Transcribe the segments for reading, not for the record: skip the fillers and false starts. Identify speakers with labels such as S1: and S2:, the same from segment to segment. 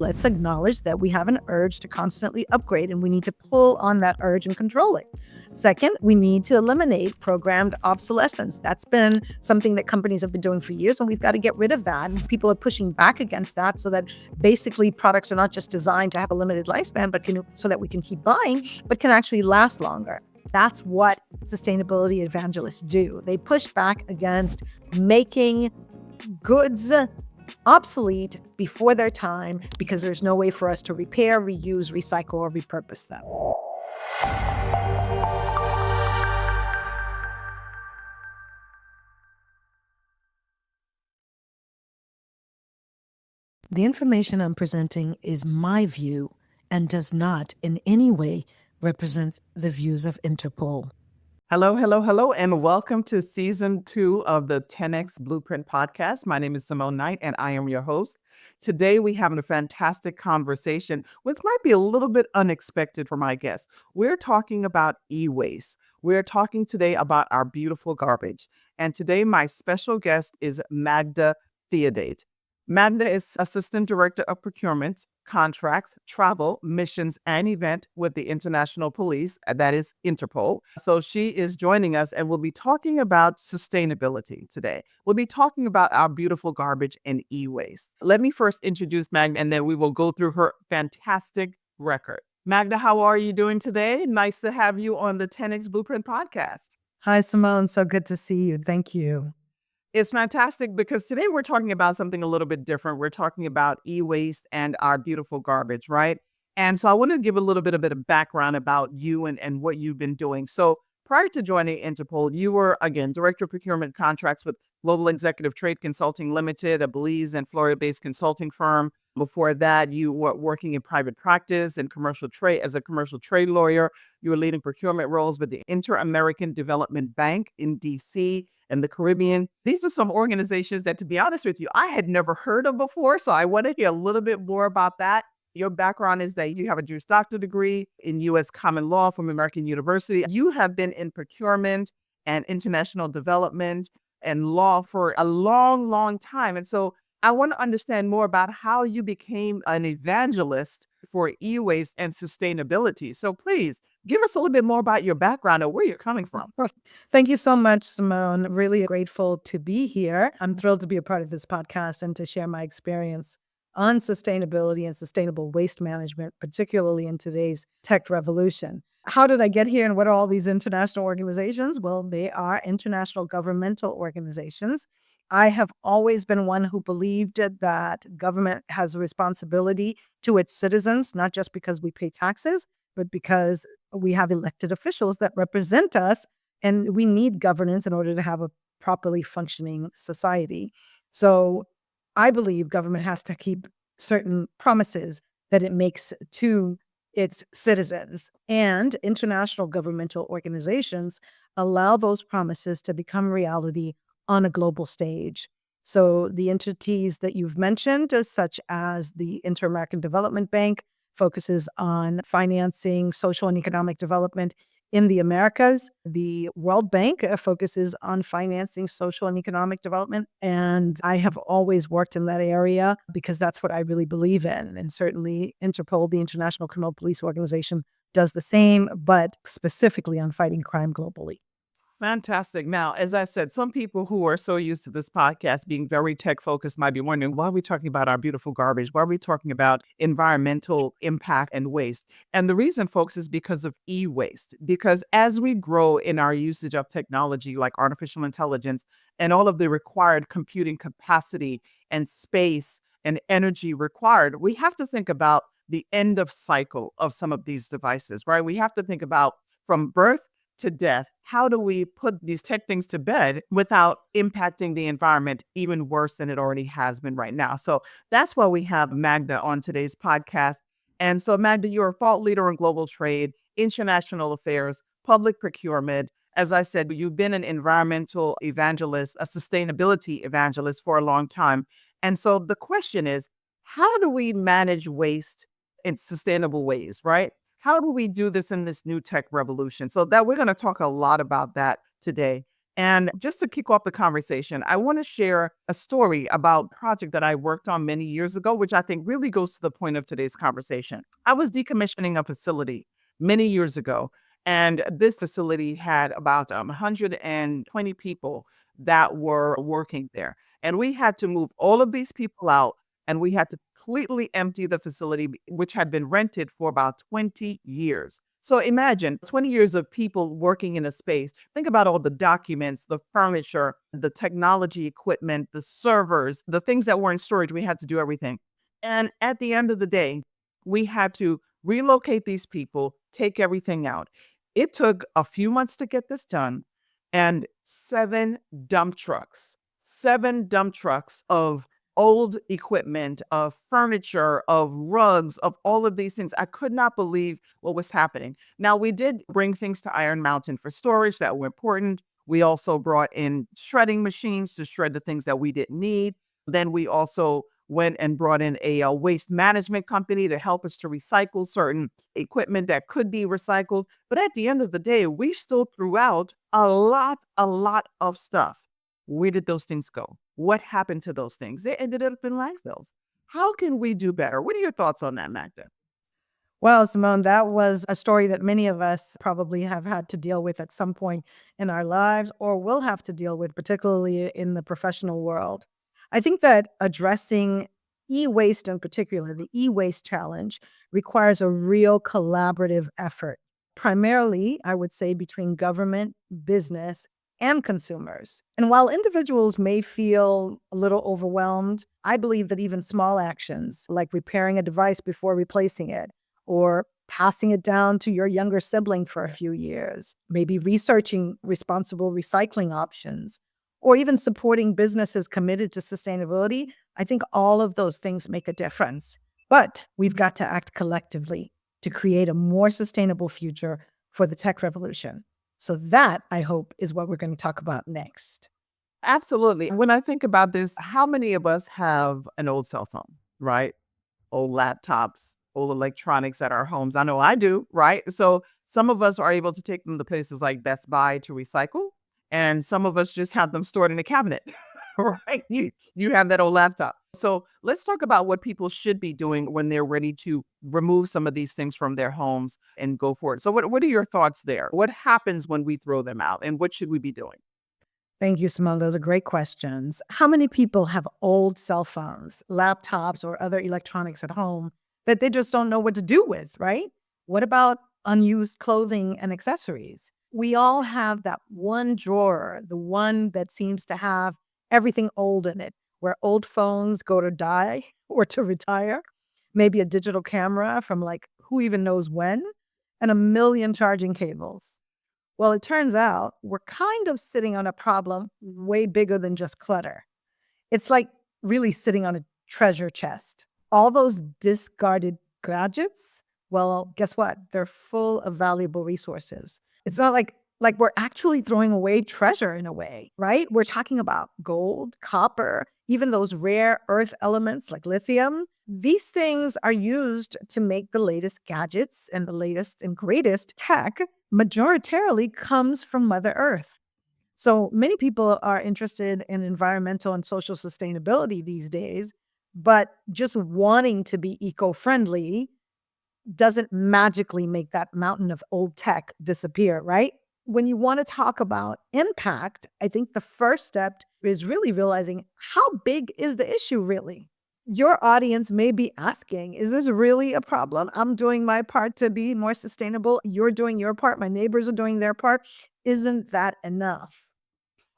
S1: Let's acknowledge that we have an urge to constantly upgrade and we need to pull on that urge and control it. Second, we need to eliminate programmed obsolescence. That's been something that companies have been doing for years, and we've got to get rid of that. And people are pushing back against that so that basically products are not just designed to have a limited lifespan, but so that we can keep buying, but can actually last longer. That's what sustainability evangelists do. They push back against making goods obsolete before their time because there's no way for us to repair, reuse, recycle, or repurpose them.
S2: The information I'm presenting is my view and does not in any way represent the views of Interpol.
S3: Hello, hello, hello, and welcome to season 2 of the 10X Blueprint podcast. My name is Simone Knight, and I am your host. Today, we're having a fantastic conversation, which might be a little bit unexpected for my guests. We're talking about e-waste. We're talking today about our beautiful garbage. And today, my special guest is Magda Theodate. Magda is Assistant Director of Procurement, Contracts, Travel, Missions, and Event with the International Police, that is Interpol. So she is joining us and we'll be talking about sustainability today. We'll be talking about our beautiful garbage and e-waste. Let me first introduce Magda and then we will go through her fantastic record. Magda, how are you doing today? Nice to have you on the 10X Blueprint podcast.
S1: Hi, Simone. So good to see you. Thank you.
S3: It's fantastic because today we're talking about something a little bit different. We're talking about e-waste and our beautiful garbage, right? And so I want to give a little bit of background about you and what you've been doing. So prior to joining Interpol, you were, again, Director of Procurement Contracts with Global Executive Trade Consulting Limited, a Belize and Florida-based consulting firm. Before that, you were working in private practice and commercial trade as a commercial trade lawyer. You were leading procurement roles with the Inter-American Development Bank in D.C., and the Caribbean. These are some organizations that, to be honest with you, I had never heard of before. So I want to hear a little bit more about that. Your background is that you have a Juris Doctor degree in U.S. Common Law from American University. You have been in procurement and international development and law for a long, long time. And so I want to understand more about how you became an evangelist for e-waste and sustainability. So please give us a little bit more about your background and where you're coming from.
S1: Thank you so much, Simone. Really grateful to be here. I'm thrilled to be a part of this podcast and to share my experience on sustainability and sustainable waste management, particularly in today's tech revolution. How did I get here and what are all these international organizations? Well, they are international governmental organizations. I have always been one who believed that government has a responsibility to its citizens, not just because we pay taxes, but because we have elected officials that represent us, and we need governance in order to have a properly functioning society. So I believe government has to keep certain promises that it makes to its citizens, and international governmental organizations allow those promises to become reality on a global stage. So the entities that you've mentioned, such as the Inter-American Development Bank, focuses on financing social and economic development in the Americas. The World Bank focuses on financing social and economic development. And I have always worked in that area because that's what I really believe in. And certainly Interpol, the International Criminal Police Organization, does the same, but specifically on fighting crime globally.
S3: Fantastic. Now, as I said, some people who are so used to this podcast being very tech focused might be wondering, why are we talking about our beautiful garbage? Why are we talking about environmental impact and waste? And the reason, folks, is because of e-waste. Because as we grow in our usage of technology like artificial intelligence and all of the required computing capacity and space and energy required, we have to think about the end of cycle of some of these devices, right? We have to think about from birth to death, how do we put these tech things to bed without impacting the environment even worse than it already has been right now? So that's why we have Magda on today's podcast. And so, Magda, you're a thought leader in global trade, international affairs, public procurement. As I said, you've been an environmental evangelist, a sustainability evangelist for a long time. And so the question is, how do we manage waste in sustainable ways, right? How do we do this in this new tech revolution? So that we're going to talk a lot about that today. And just to kick off the conversation, I want to share a story about a project that I worked on many years ago, which I think really goes to the point of today's conversation. I was decommissioning a facility many years ago, and this facility had about 120 people that were working there. And we had to move all of these people out, and we had to completely empty the facility, which had been rented for about 20 years. So imagine 20 years of people working in a space. Think about all the documents, the furniture, the technology equipment, the servers, the things that were in storage. We had to do everything. And at the end of the day, we had to relocate these people, take everything out. It took a few months to get this done, and seven dump trucks of old equipment, of furniture, of rugs, of all of these things. I could not believe what was happening. Now, we did bring things to Iron Mountain for storage that were important. We also brought in shredding machines to shred the things that we didn't need. Then we also went and brought in a waste management company to help us to recycle certain equipment that could be recycled. But at the end of the day, we still threw out a lot of stuff. Where did those things go? What happened to those things? They ended up in landfills. How can we do better? What are your thoughts on that, Magda?
S1: Well, Simone, that was a story that many of us probably have had to deal with at some point in our lives or will have to deal with, particularly in the professional world. I think that addressing e waste in particular, the e waste challenge, requires a real collaborative effort, primarily, I would say, between government, business, and consumers. And while individuals may feel a little overwhelmed, I believe that even small actions like repairing a device before replacing it, or passing it down to your younger sibling for a few years, maybe researching responsible recycling options, or even supporting businesses committed to sustainability. I think all of those things make a difference. But we've got to act collectively to create a more sustainable future for the tech revolution. So that, I hope, is what we're going to talk about next.
S3: Absolutely. When I think about this, how many of us have an old cell phone, right? Old laptops, old electronics at our homes. I know I do, right? So some of us are able to take them to places like Best Buy to recycle, and some of us just have them stored in a cabinet, right? You have that old laptop. So let's talk about what people should be doing when they're ready to remove some of these things from their homes and go for it. So what are your thoughts there? What happens when we throw them out, and what should we be doing?
S1: Thank you, Simone. Those are great questions. How many people have old cell phones, laptops, or other electronics at home that they just don't know what to do with, right? What about unused clothing and accessories? We all have that one drawer, the one that seems to have everything old in it, where old phones go to die or to retire, maybe a digital camera from like who even knows when, and a million charging cables. Well, it turns out we're kind of sitting on a problem way bigger than just clutter. It's like really sitting on a treasure chest. All those discarded gadgets, well, guess what? They're full of valuable resources. It's not like we're actually throwing away treasure in a way, right? We're talking about gold, copper, even those rare earth elements like lithium. These things are used to make the latest gadgets, and the latest and greatest tech majoritarily comes from Mother Earth. So many people are interested in environmental and social sustainability these days, but just wanting to be eco-friendly doesn't magically make that mountain of old tech disappear, right? When you want to talk about impact, I think the first step is really realizing how big is the issue really? Your audience may be asking, is this really a problem? I'm doing my part to be more sustainable. You're doing your part. My neighbors are doing their part. Isn't that enough?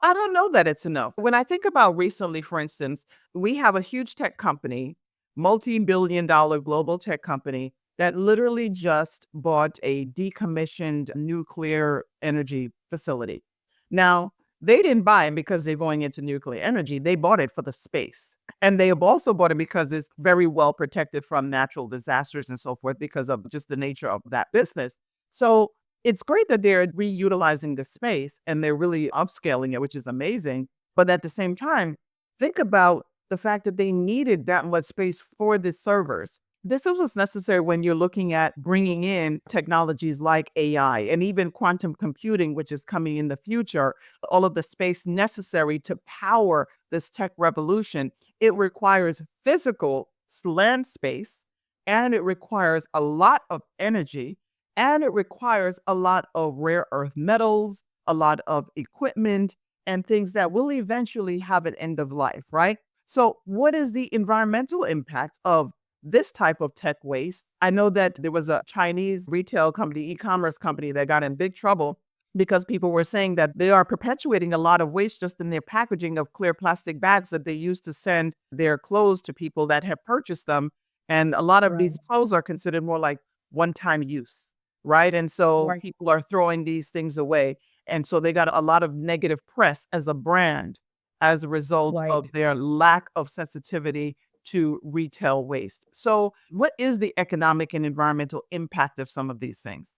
S3: I don't know that it's enough. When I think about recently, for instance, we have a huge tech company, multi-billion dollar global tech company that literally just bought a decommissioned nuclear energy facility. Now, they didn't buy it because they're going into nuclear energy. They bought it for the space. And they have also bought it because it's very well protected from natural disasters and so forth because of just the nature of that business. So it's great that they're reutilizing the space and they're really upscaling it, which is amazing. But at the same time, think about the fact that they needed that much space for the servers. This is what's necessary when you're looking at bringing in technologies like AI and even quantum computing, which is coming in the future, all of the space necessary to power this tech revolution. It requires physical land space, and it requires a lot of energy, and it requires a lot of rare earth metals, a lot of equipment, and things that will eventually have an end of life, right? So, what is the environmental impact of this type of tech waste? I know that there was a Chinese retail company, e-commerce company that got in big trouble because people were saying that they are perpetuating a lot of waste just in their packaging of clear plastic bags that they use to send their clothes to people that have purchased them. And a lot of
S1: Right.
S3: these clothes are considered more like one-time use, right? And so
S1: Right.
S3: people are throwing these things away. And so they got a lot of negative press as a brand as a result
S1: Right.
S3: of their lack of sensitivity to retail waste. So, what is the economic and environmental impact of some of these things?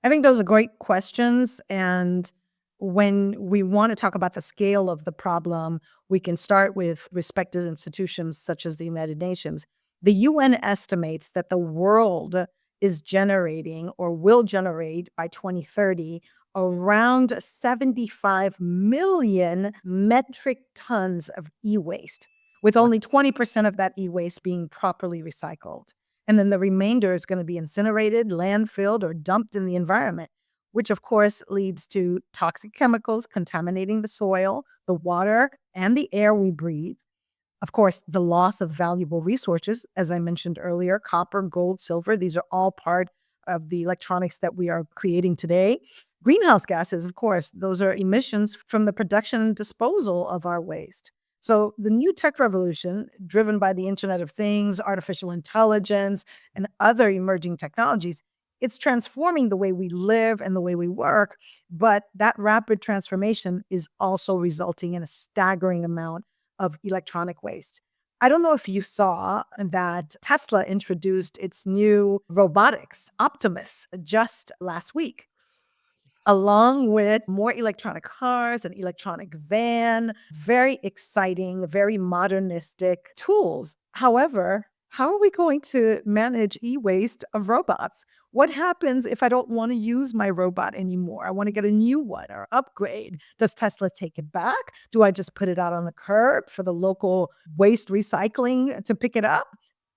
S1: I think those are great questions. And when we want to talk about the scale of the problem, we can start with respected institutions such as the United Nations. The UN estimates that the world is generating or will generate by 2030 around 75 million metric tons of e waste, with
S3: Wow.
S1: only 20% of that e waste being properly recycled. And then the remainder is going to be incinerated, landfilled, or dumped in the environment, which of course leads to toxic chemicals contaminating the soil, the water, and the air we breathe. Of course, the loss of valuable resources, as I mentioned earlier, copper, gold, silver, these are all part of the electronics that we are creating today. Greenhouse gases, of course, those are emissions from the production and disposal of our waste. So, the new tech revolution, driven by the Internet of Things, artificial intelligence, and other emerging technologies, it's transforming the way we live and the way we work. But that rapid transformation is also resulting in a staggering amount of electronic waste. I don't know if you saw that Tesla introduced its new robotics, Optimus, just last week, along with more electronic cars, an electronic van, very exciting, very modernistic tools. However, how are we going to manage e waste of robots? What happens if I don't want to use my robot anymore? I want to get a new one or upgrade. Does Tesla take it back? Do I just put it out on the curb for the local waste recycling to pick it up?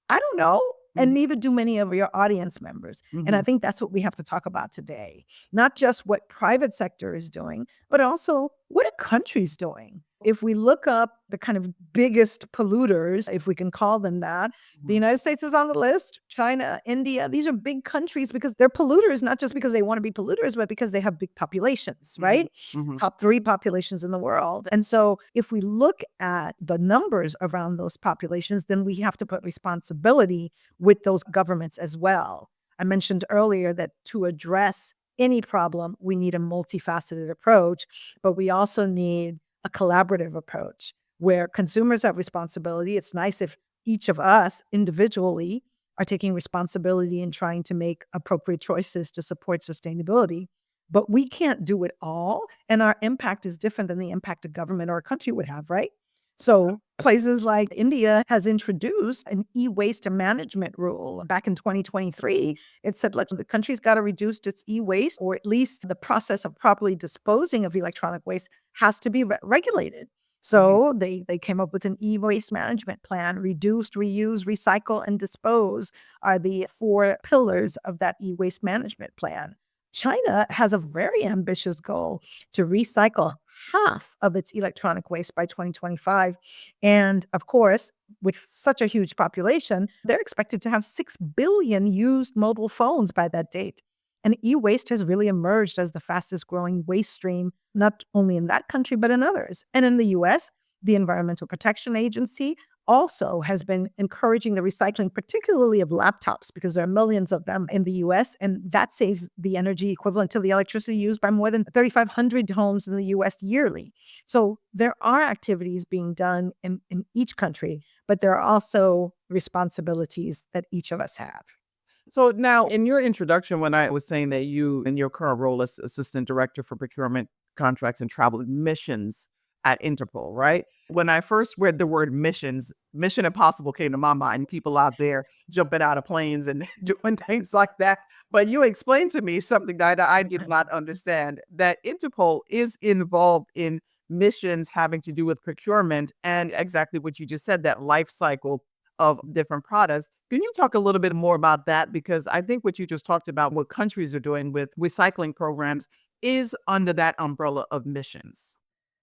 S1: I don't know. And
S3: Mm,
S1: neither do many of your audience members. And I
S3: mhm,
S1: think that's what we have to talk about today. Not just what private sector is doing, but also what a country's doing. If we look up the kind of biggest polluters, if we can call them that, the
S3: mhm,
S1: United States is on the list, China, India, these are big countries because they're polluters, not just because they want to be polluters, but because they have big populations,
S3: mhm,
S1: right?
S3: mhm,
S1: Top three populations in the world. And so if we look at the numbers around those populations, then we have to put responsibility with those governments as well. I mentioned earlier that to address any problem, we need a multifaceted approach, but we also need a collaborative approach where consumers have responsibility. It's nice if each of us individually are taking responsibility and trying to make appropriate choices to support sustainability. But we can't do it all. And our impact is different than the impact a government or a country would have, right? So places like India has introduced an e-waste management rule back in 2023. It said, look, the country's got to reduce its e-waste, or at least the process of properly disposing of electronic waste has to be regulated.
S3: mhm,
S1: So they came up with an e-waste management plan. Reduce, reuse, recycle, and dispose are the four pillars of that e-waste management plan. China has a very ambitious goal to recycle half of its electronic waste by 2025. And of course, with such a huge population, they're expected to have 6 billion used mobile phones by that date. And e waste has really emerged as the fastest growing waste stream, not only in that country, but in others. And in the US, the Environmental Protection Agency also has been encouraging the recycling, particularly of laptops, because there are millions of them in the US, and that saves the energy equivalent to the electricity used by more than 3,500 homes in the US yearly. So there are activities being done in each country, but there are also responsibilities that each of us have.
S3: So now, in your introduction, when I was saying that you, in your current role as Assistant Director for Procurement, Contracts, and Travel Missions at Interpol, right? When I first read the word missions, Mission Impossible came to my mind. People out there jumping out of planes and doing things like that. But you explained to me something that I did not understand, that Interpol is involved in missions having to do with procurement and exactly what you just said, that life cycle of different products. Can you talk a little bit more about that? Because I think what you just talked about, what countries are doing with recycling programs, is under that umbrella of missions.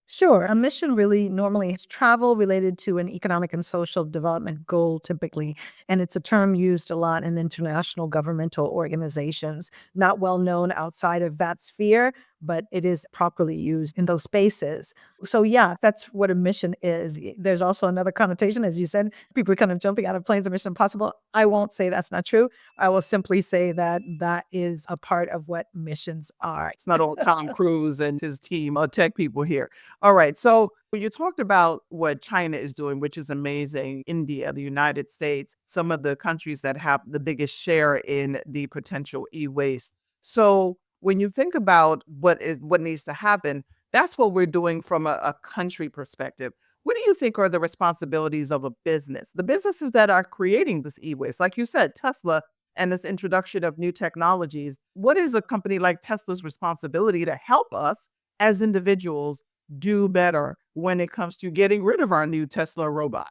S1: Sure. A mission really normally is travel related to an economic and social development goal, typically. And it's a term used a lot in international governmental organizations, not well known outside of that sphere, but it is properly used in those spaces. So, yeah, that's what a mission is. There's also another connotation, as you said, people are kind of jumping out of planes of Mission Impossible. I won't say that's not true. I will simply say that that is a part of what missions are.
S3: It's not all Tom Cruise and his team of tech people here. All right. So when you talked about what China is doing, which is amazing, India, the United States, some of the countries that have the biggest share in the potential e-waste. So when you think about what needs to happen, that's what we're doing from a country perspective. What do you think are the responsibilities of a business? The businesses that are creating this e-waste, like you said, Tesla and this introduction of new technologies. What is a company like Tesla's responsibility to help us as individuals do better when it comes to getting rid of our new Tesla robot?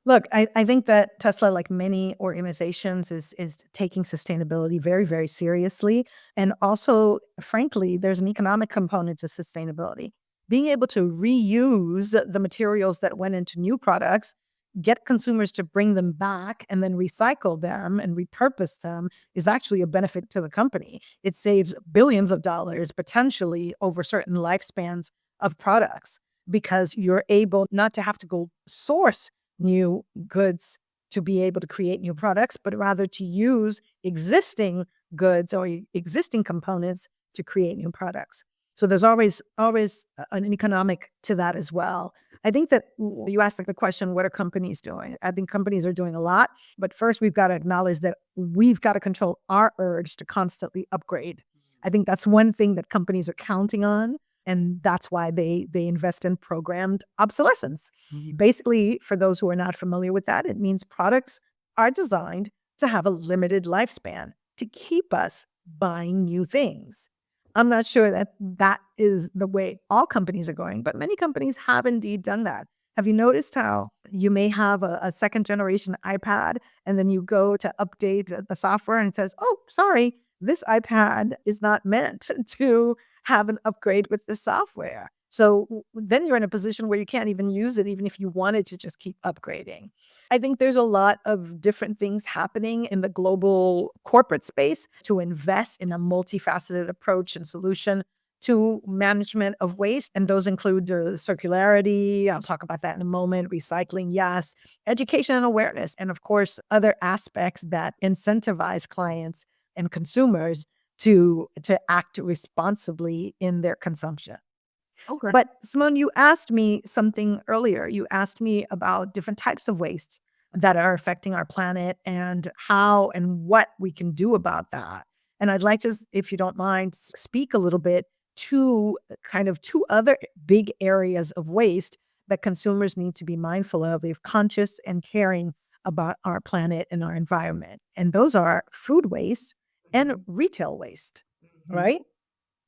S1: Look, I think that Tesla, like many organizations, is taking sustainability very, very seriously. And also, frankly, there's an economic component to sustainability. Being able to reuse the materials that went into new products, get consumers to bring them back and then recycle them and repurpose them is actually a benefit to the company. It saves billions of dollars potentially over certain lifespans of products because you're able not to have to go source new goods to be able to create new products, but rather to use existing goods or existing components to create new products. So there's always an economic to that as well. I think that you asked the question, what are companies doing? I think companies are doing a lot, but first we've got to acknowledge that we've got to control our urge to constantly upgrade. I think that's one thing that companies are counting on. And that's why they invest in programmed obsolescence. Basically, for those who are not familiar with that, it means products are designed to have a limited lifespan to keep us buying new things. I'm not sure that that is the way all companies are going, but many companies have indeed done that. Have you noticed how you may have a second generation iPad and then you go to update the software and it says, oh, sorry, this iPad is not meant to have an upgrade with the software. So then you're in a position where you can't even use it, even if you wanted to just keep upgrading. I think there's a lot of different things happening in the global corporate space to invest in a multifaceted approach and solution to management of waste. And those include circularity. I'll talk about that in a moment. Recycling, yes. Education and awareness. And of course, other aspects that incentivize clients and consumers to act responsibly in their consumption.
S3: Okay.
S1: But Simone, you asked me something earlier. You asked me about different types of waste that are affecting our planet and how and what we can do about that. And I'd like to, if you don't mind, speak a little bit to kind of two other big areas of waste that consumers need to be mindful of if conscious and caring about our planet and our environment. And those are food waste and retail waste,
S3: Mhm.
S1: right?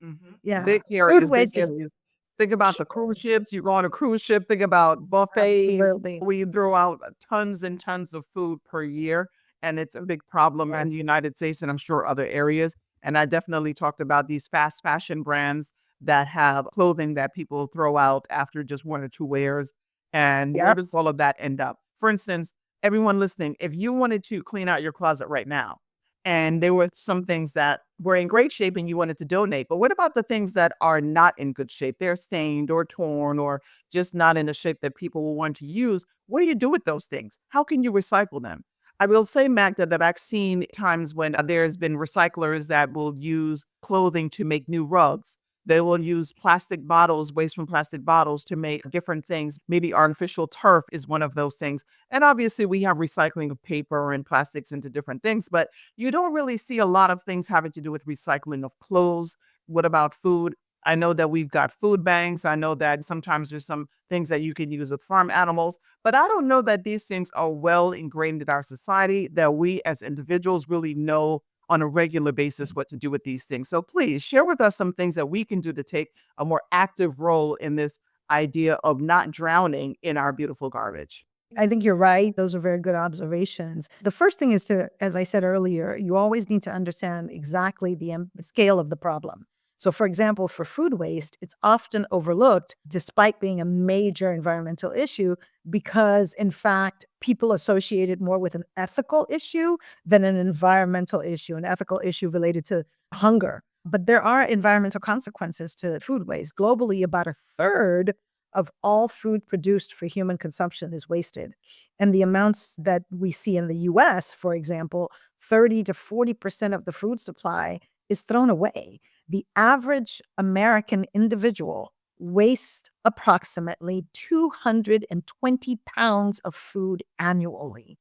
S3: Mhm.
S1: Yeah.
S3: Big
S1: Food
S3: areas, big
S1: waste is
S3: areas. Think about the cruise ships. You go on a cruise ship, think about buffets.
S1: absolutely.
S3: We throw out tons and tons of food per year, and it's a big problem in the
S1: Yes.
S3: United States and I'm sure other areas. And I definitely talked about these fast fashion brands that have clothing that people throw out after just one or two wears. And where
S1: Yep.
S3: does all of that end up? For instance, everyone listening, if you wanted to clean out your closet right now, and there were some things that were in great shape and you wanted to donate. But what about the things that are not in good shape? They're stained or torn or just not in a shape that people will want to use. What do you do with those things? How can you recycle them? I will say, Magda, that I've seen times when there's been recyclers that will use clothing to make new rugs. They will use plastic bottles, waste from plastic bottles to make different things. Maybe artificial turf is one of those things. And obviously, we have recycling of paper and plastics into different things, but you don't really see a lot of things having to do with recycling of clothes. What about food? I know that we've got food banks. I know that sometimes there's some things that you can use with farm animals, but I don't know that these things are well ingrained in our society, that we as individuals really know on a regular basis what to do with these things. So please share with us some things that we can do to take a more active role in this idea of not drowning in our beautiful garbage.
S1: I think you're right. Those are very good observations. The first thing is to, as I said earlier, you always need to understand exactly the scale of the problem. So, for example, for food waste, it's often overlooked despite being a major environmental issue because, in fact, people associate it more with an ethical issue than an environmental issue, an ethical issue related to hunger. But there are environmental consequences to food waste. Globally, about a third of all food produced for human consumption is wasted. And the amounts that we see in the US, for example, 30 to 40% of the food supply is thrown away. The average American individual wastes approximately 220 pounds of food annually.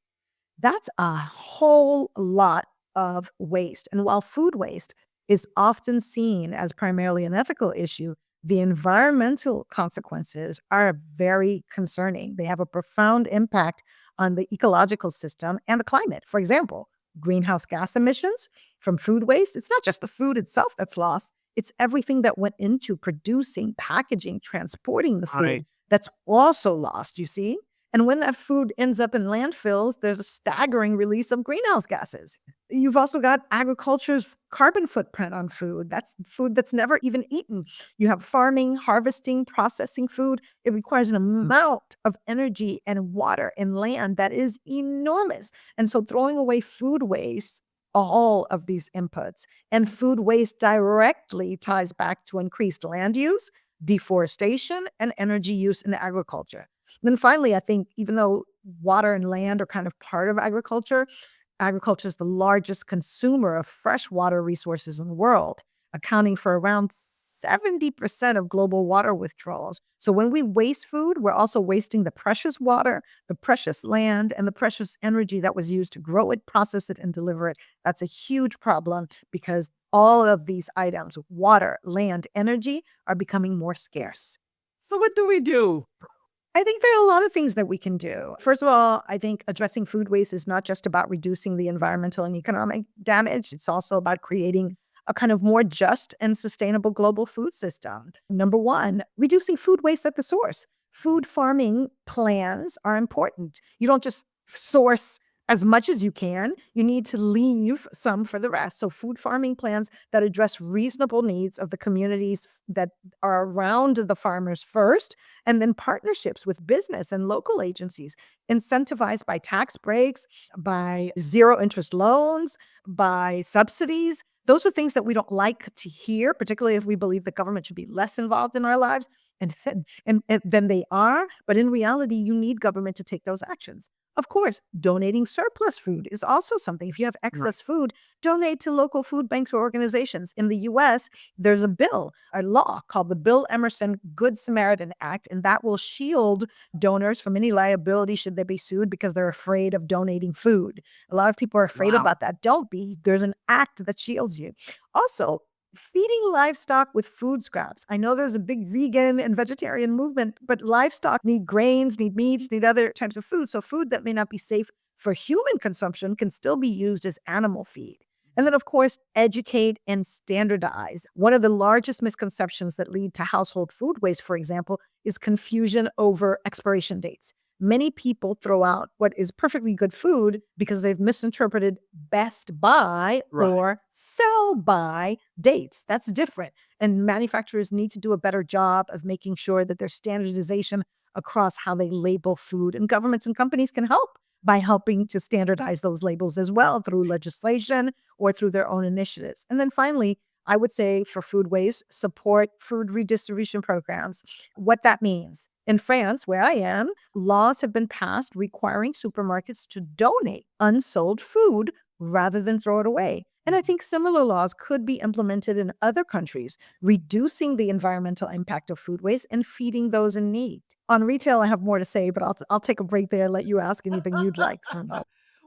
S1: That's a whole lot of waste. And while food waste is often seen as primarily an ethical issue, the environmental consequences are very concerning. They have a profound impact on the ecological system and the climate. For example, greenhouse gas emissions from food waste, it's not just the food itself that's lost, it's everything that went into producing, packaging, transporting the food
S3: Right.
S1: that's also lost, you see? And when that food ends up in landfills, there's a staggering release of greenhouse gases. You've also got agriculture's carbon footprint on food. That's food that's never even eaten. You have farming, harvesting, processing food. It requires an amount of energy and water and land that is enormous. And so throwing away food waste, all of these inputs, and food waste directly ties back to increased land use, deforestation, and energy use in agriculture. Then finally, I think even though water and land are kind of part of agriculture, agriculture is the largest consumer of fresh water resources in the world, accounting for around 70% of global water withdrawals. So when we waste food, we're also wasting the precious water, the precious land, and the precious energy that was used to grow it, process it, and deliver it. That's a huge problem because all of these items, water, land, energy, are becoming more scarce.
S3: So what do we do?
S1: I think there are a lot of things that we can do. First of all, I think addressing food waste is not just about reducing the environmental and economic damage. It's also about creating a kind of more just and sustainable global food system. Number one, reducing food waste at the source. Food farming plans are important. You don't just source as much as you can. You need to leave some for the rest. So food farming plans that address reasonable needs of the communities that are around the farmers first, and then partnerships with business and local agencies, incentivized by tax breaks, by zero interest loans, by subsidies. Those are things that we don't like to hear, particularly if we believe the government should be less involved in our lives and than they are. But in reality, you need government to take those actions. Of course, donating surplus food is also something. If you have excess food, donate to local food banks or organizations. In the US, there's a law called the Bill Emerson Good Samaritan Act, and that will shield donors from any liability should they be sued because they're afraid of donating food. A lot of people are afraid
S3: Wow.
S1: about that. Don't be. There's an act that shields you. Also, feeding livestock with food scraps. I know there's a big vegan and vegetarian movement, but livestock need grains, need meats, need other types of food. So food that may not be safe for human consumption can still be used as animal feed. And then, of course, educate and standardize. One of the largest misconceptions that lead to household food waste, for example, is confusion over expiration dates. Many people throw out what is perfectly good food because they've misinterpreted best buy
S3: Right.
S1: or sell by dates. That's different. And manufacturers need to do a better job of making sure that there's standardization across how they label food. And governments and companies can help by helping to standardize those labels as well through legislation or through their own initiatives. And then finally, I would say for food waste, support food redistribution programs. What that means. In France, where I am, laws have been passed requiring supermarkets to donate unsold food rather than throw it away. And I think similar laws could be implemented in other countries, reducing the environmental impact of food waste and feeding those in need. On retail, I have more to say, but I'll take a break there and let you ask anything you'd like. So,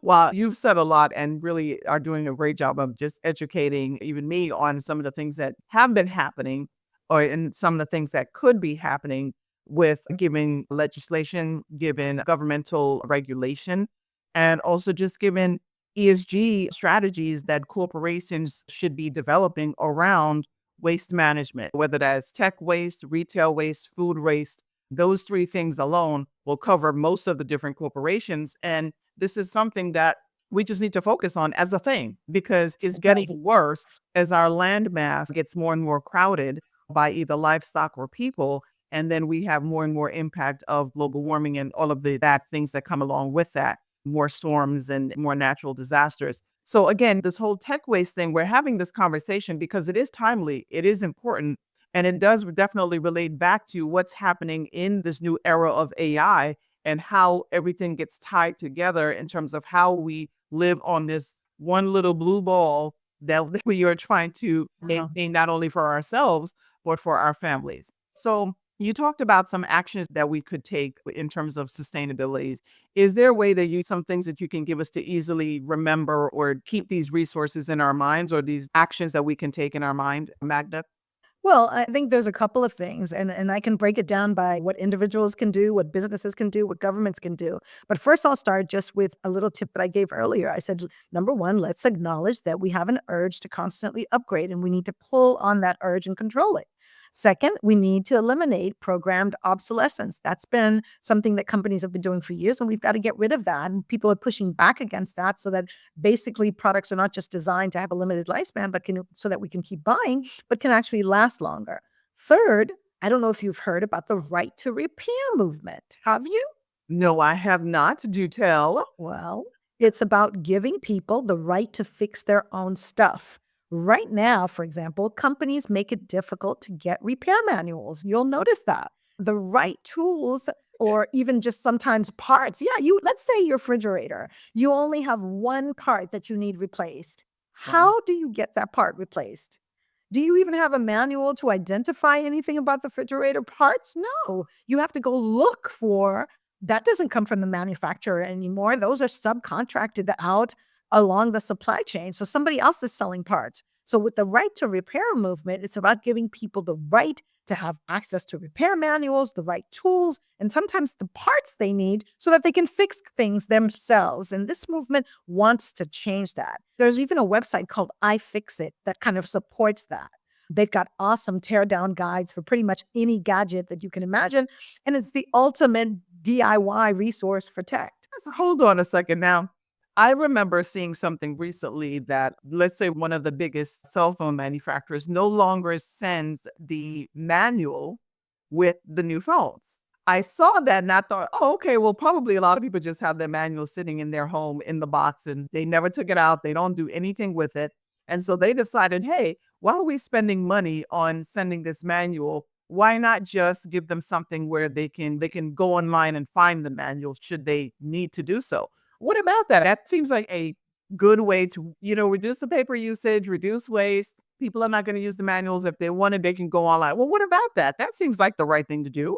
S3: Well, you've said a lot and really are doing a great job of just educating even me on some of the things that have been happening. or in some of the things that could be happening with given legislation, given governmental regulation, and also just given ESG strategies that corporations should be developing around waste management, whether that's tech waste, retail waste, food waste. Those three things alone will cover most of the different corporations. And this is something that we just need to focus on as a thing because it's getting
S1: Yes.
S3: worse as our land mass gets more and more crowded by either livestock or people. And then we have more and more impact of global warming and all of the bad things that come along with that, more storms and more natural disasters. So again, this whole tech waste thing, we're having this conversation because it is timely, it is important, and it does definitely relate back to what's happening in this new era of AI and how everything gets tied together in terms of how we live on this one little blue ball that we are trying to maintain not only for ourselves, but for our families. So you talked about some actions that we could take in terms of sustainability. Is there a way that some things that you can give us to easily remember or keep these resources in our minds or these actions that we can take in our mind, Magda?
S1: Well, I think there's a couple of things, and I can break it down by what individuals can do, what businesses can do, what governments can do. But first, I'll start just with a little tip that I gave earlier. I said, number one, let's acknowledge that we have an urge to constantly upgrade, and we need to pull on that urge and control it. Second, we need to eliminate programmed obsolescence. That's been something that companies have been doing for years, and we've got to get rid of that. And people are pushing back against that so that basically products are not just designed to have a limited lifespan, but so that we can keep buying, but can actually last longer. Third, I don't know if you've heard about the right to repair movement. Have you?
S3: No, I have not. Do tell.
S1: Well, it's about giving people the right to fix their own stuff. Right now, for example, companies make it difficult to get repair manuals. You'll notice that. The right tools or even just sometimes parts. Yeah, let's say your refrigerator, you only have one part that you need replaced.
S3: Wow.
S1: How do you get that part replaced? Do you even have a manual to identify anything about the refrigerator parts? No. You have to go look for that. Doesn't come from the manufacturer anymore. Those are subcontracted out along the supply chain. So somebody else is selling parts. So with the right to repair movement, it's about giving people the right to have access to repair manuals, the right tools, and sometimes the parts they need so that they can fix things themselves. And this movement wants to change that. There's even a website called iFixit that kind of supports that. They've got awesome tear down guides for pretty much any gadget that you can imagine. And it's the ultimate DIY resource for tech.
S3: So hold on a second now. I remember seeing something recently that, let's say, one of the biggest cell phone manufacturers no longer sends the manual with the new phones. I saw that and I thought, oh, okay, well, probably a lot of people just have their manual sitting in their home in the box and they never took it out. They don't do anything with it. And so they decided, hey, why are we spending money on sending this manual? Why not just give them something where they can go online and find the manual should they need to do so? What about that? That seems like a good way to, reduce the paper usage, reduce waste. People are not going to use the manuals. If they wanted, they can go online. Well, what about that? That seems like the right thing to do.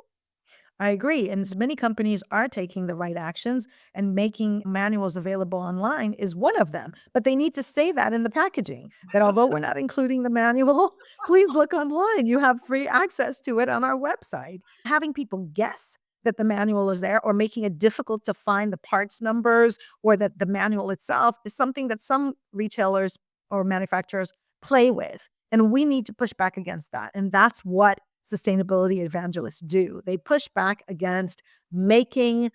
S1: I agree. And many companies are taking the right actions, and making manuals available online is one of them. But they need to say that in the packaging that although we're not including the manual, please look online. You have free access to it on our website. Having people guess that the manual is there or making it difficult to find the parts numbers or that the manual itself is something that some retailers or manufacturers play with. And we need to push back against that. And that's what sustainability evangelists do. They push back against making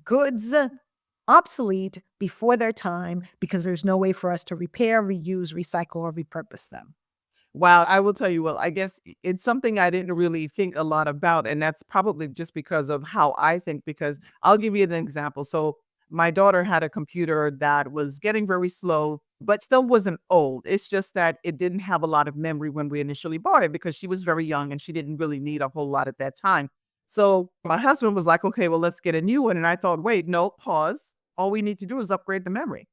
S1: goods obsolete before their time because there's no way for us to repair, reuse, recycle, or repurpose them.
S3: Wow, I will tell you, well, I guess it's something I didn't really think a lot about. And that's probably just because of how I think, because I'll give you an example. So, my daughter had a computer that was getting very slow, but still wasn't old. It's just that it didn't have a lot of memory when we initially bought it because she was very young and she didn't really need a whole lot at that time. So, my husband was like, okay, well, let's get a new one. And I thought, wait, no, pause. All we need to do is upgrade the memory.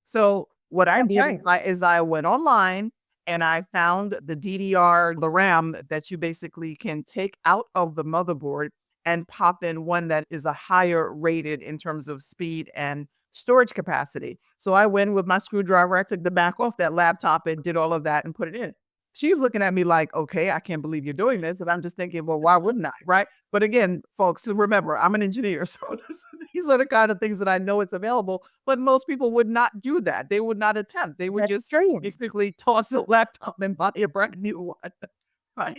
S3: So, what I
S1: That's
S3: did
S1: right.
S3: is I went online and I found the DDR, the RAM that you basically can take out of the motherboard and pop in one that is a higher rated in terms of speed and storage capacity. So I went with my screwdriver, I took the back off that laptop and did all of that and put it in. She's looking at me like, okay, I can't believe you're doing this. And I'm just thinking, well, why wouldn't I? Right. But again, folks, remember, I'm an engineer. So these are the kind of things that I know it's available. But most people would not do that. They would not attempt. They would
S1: That's
S3: just
S1: true.
S3: basically toss a laptop and buy a brand new one. Right.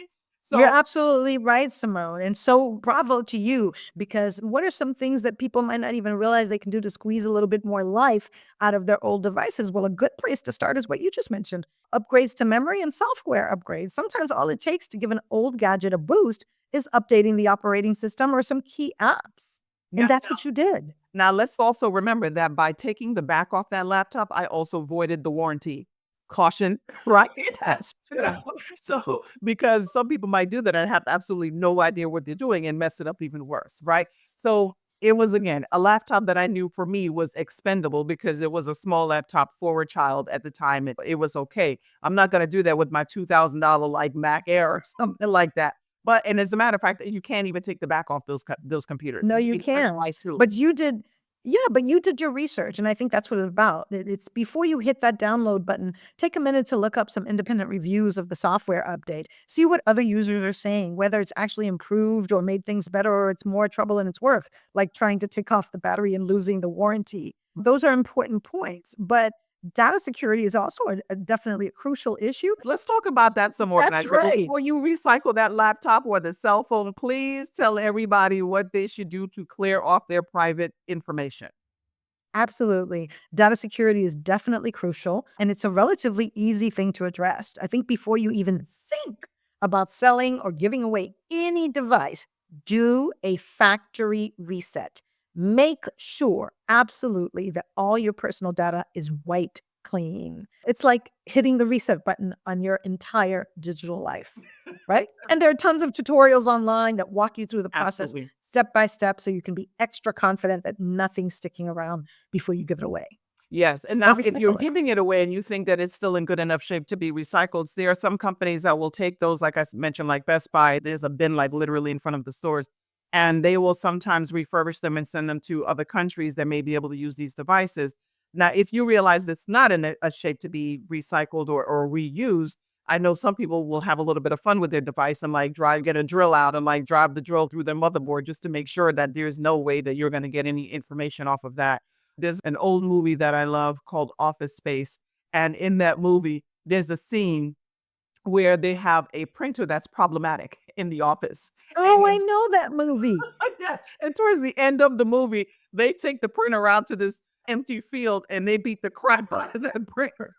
S1: You're
S3: So
S1: absolutely right, Simone. And so bravo to you, because what are some things that people might not even realize they can do to squeeze a little bit more life out of their old devices? Well, a good place to start is what you just mentioned, upgrades to memory and software upgrades. Sometimes all it takes to give an old gadget a boost is updating the operating system or some key apps.
S3: yeah.
S1: And that's what you did.
S3: Now let's also remember that by taking the back off that laptop, I also voided the warranty. Caution, right? Yes. So because some people might do that and have absolutely no idea what they're doing and mess it up even worse, right? So it was again a laptop that I knew for me was expendable because it was a small laptop for a child at the time. It was okay. I'm not going to do that with my $2,000 like Mac Air or something like that. But and as a matter of fact, you can't even take the back off those computers.
S1: No, you
S3: need
S1: can't.
S3: specialized tools.
S1: But you did, yeah, but you did your research. And I think that's what it's about. It's before you hit that download button, take a minute to look up some independent reviews of the software update. See what other users are saying, whether it's actually improved or made things better or it's more trouble than it's worth, like trying to take off the battery and losing the warranty. Those are important points. But data security is also definitely a crucial issue.
S3: Let's talk about that some more.
S1: That's
S3: But
S1: right.
S3: before you recycle that laptop or the cell phone, please tell everybody what they should do to clear off their private information.
S1: Absolutely. Data security is definitely crucial, and it's a relatively easy thing to address. I think before you even think about selling or giving away any device, do a factory reset. Make sure, absolutely, that all your personal data is wiped clean. It's like hitting the reset button on your entire digital life, right? And there are tons of tutorials online that walk you through the process
S3: Absolutely.
S1: step by step so you can be extra confident that nothing's sticking around before you give it away.
S3: Yes. And
S1: Or
S3: now, if you're
S1: recycle it.
S3: giving it away and you think that it's still in good enough shape to be recycled, there are some companies that will take those, like I mentioned, like Best Buy. There's a bin like literally in front of the stores, and they will sometimes refurbish them and send them to other countries that may be able to use these devices. Now, if you realize it's not in a shape to be recycled or reused, I know some people will have a little bit of fun with their device and like get a drill out and like drive the drill through their motherboard just to make sure that there's no way that you're going to get any information off of that. There's an old movie that I love called Office Space. And in that movie, there's a scene where they have a printer that's problematic in the office.
S1: Oh, I
S3: And
S1: know that movie.
S3: yes, and towards the end of the movie, they take the printer out to this empty field and they beat the crap out of that printer.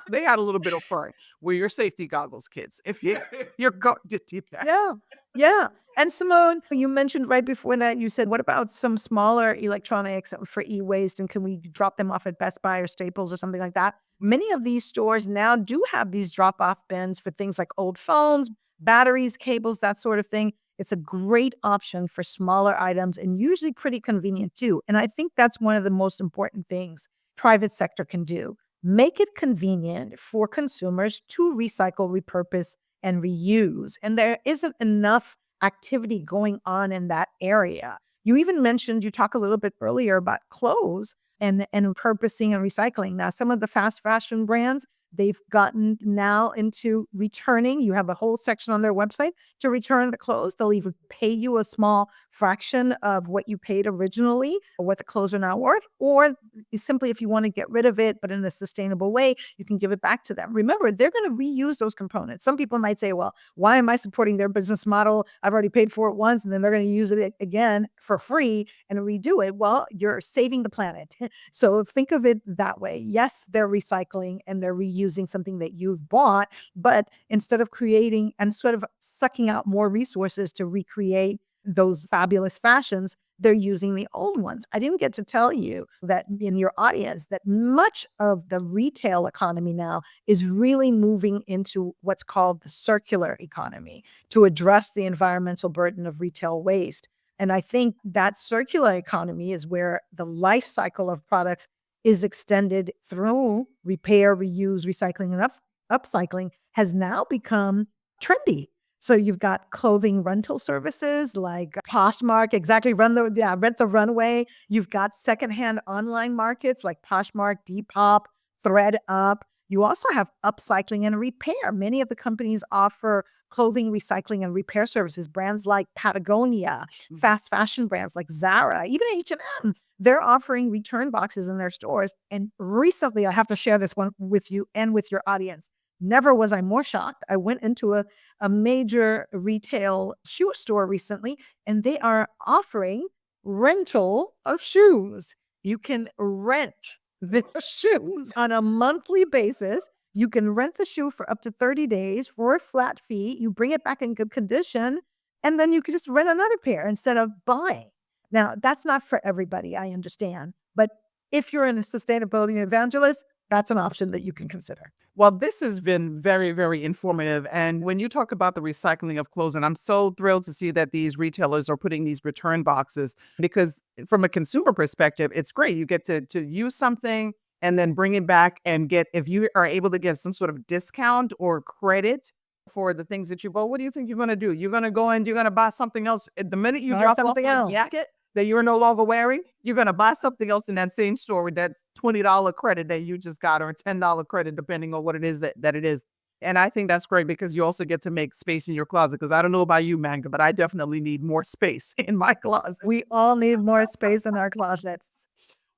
S3: They had a little bit of fun. Wear your safety goggles, kids, if you're going to do that.
S1: Yeah. Yeah. And Simone, you mentioned right before that, you said, what about some smaller electronics for e-waste? And can we drop them off at Best Buy or Staples or something like that? Many of these stores now do have these drop-off bins for things like old phones, batteries, cables, that sort of thing. It's a great option for smaller items and usually pretty convenient too. And I think that's one of the most important things private sector can do. Make it convenient for consumers to recycle, repurpose, and reuse. And there isn't enough activity going on in that area. You even mentioned, you talked a little bit earlier about clothes and purposing and recycling. Now, some of the fast fashion brands, they've gotten now into returning. You have a whole section on their website to return the clothes. They'll even pay you a small fraction of what you paid originally or what the clothes are now worth. Or simply, if you want to get rid of it, but in a sustainable way, you can give it back to them. Remember, they're going to reuse those components. Some people might say, well, why am I supporting their business model? I've already paid for it once and then they're going to use it again for free and redo it. Well, you're saving the planet. So think of it that way. Yes, they're recycling and they're reusing something that you've bought, but instead of creating and sort of sucking out more resources to recreate those fabulous fashions, they're using the old ones. I didn't get to tell you that in your audience that much of the retail economy now is really moving into what's called the circular economy to address the environmental burden of retail waste. And I think that circular economy is where the life cycle of products is extended through repair, reuse, recycling, and upcycling has now become trendy. So you've got clothing rental services like Poshmark, exactly, Rent the Runway. You've got secondhand online markets like Poshmark, Depop, ThreadUp. You also have upcycling and repair. Many of the companies offer clothing recycling and repair services. Brands like Patagonia, fast fashion brands like Zara, even H&M, they're offering return boxes in their stores. And recently, I have to share this one with you and with your audience. Never was I more shocked. I went into a major retail shoe store recently, and they are offering rental of shoes. You can rent the shoes on a monthly basis. You can rent the shoe for up to 30 days for a flat fee. You bring it back in good condition, and then you can just rent another pair instead of buying. Now, that's not for everybody, I understand. But if you're a sustainability evangelist, that's an option that you can consider.
S3: Well, this has been very, very informative. And when you talk about the recycling of clothes, and I'm so thrilled to see that these retailers are putting these return boxes, because from a consumer perspective, it's great. You get to use something and then bring it back and get, if you are able to get some sort of discount or credit for the things that you bought, what do you think you're going to do? You're going to go and you're going to buy something else. The minute you
S1: Buy
S3: drop off
S1: something
S3: that
S1: else.
S3: jacket that you're no longer wearing, you're going to buy something else in that same store with that $20 credit that you just got, or a $10 credit, depending on what it is that it is. And I think that's great because you also get to make space in your closet. Because I don't know about you, Magda, but I definitely need more space in my closet.
S1: We all need more space in our closets.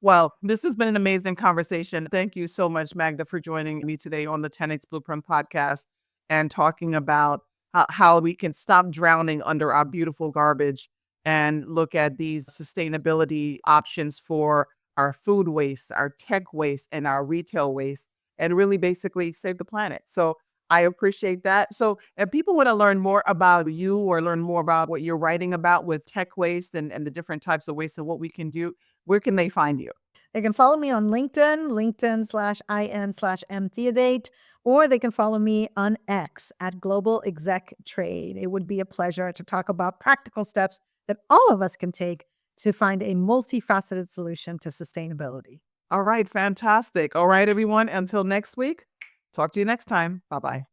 S3: Well, this has been an amazing conversation. Thank you so much, Magda, for joining me today on the 10X Blueprint podcast and talking about how we can stop drowning under our beautiful garbage and look at these sustainability options for our food waste, our tech waste, and our retail waste, and really basically save the planet. So I appreciate that. So if people want to learn more about you or learn more about what you're writing about with tech waste and the different types of waste and what we can do, where can they find you?
S1: They can follow me on LinkedIn/IN/M Theodate, or they can follow me on X at Global Exec Trade. It would be a pleasure to talk about practical steps that all of us can take to find a multifaceted solution to sustainability.
S3: All right, fantastic. All right, everyone. Until next week, talk to you next time. Bye-bye.